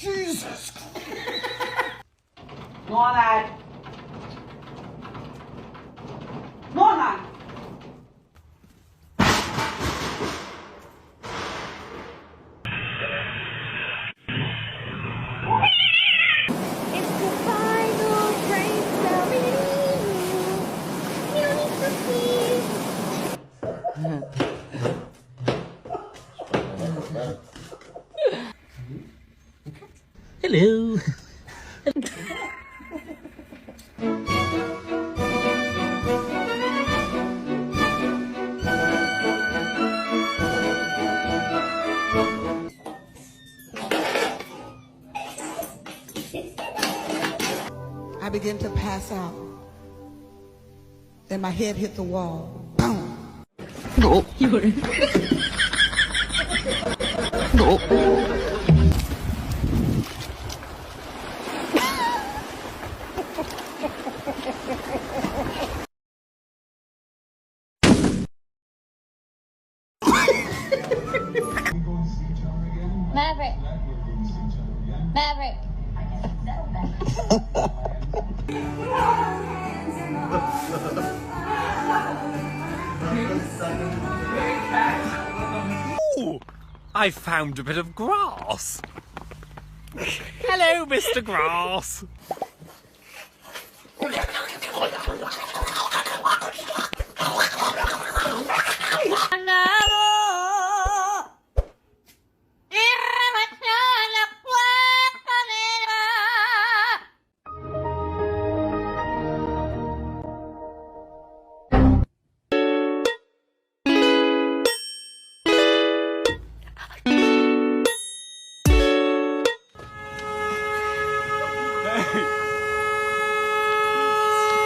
Jesus. Go on, lad. Go on, lad. It's the final train Hello. I began to pass out. Then my head hit the wall. Boom. No. No. Maverick. Maverick. Ooh, I found a bit of grass. Hello, Mr. Grass.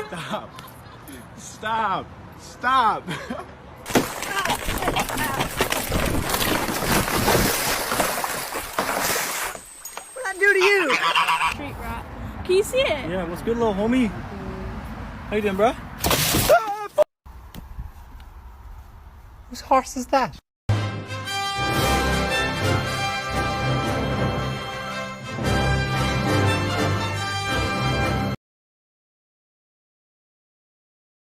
Stop. Stop. Stop. What'd that do to you? Street rat. Can you see it? Yeah, what's good, little homie? How you doing, bro? Whose horse is that?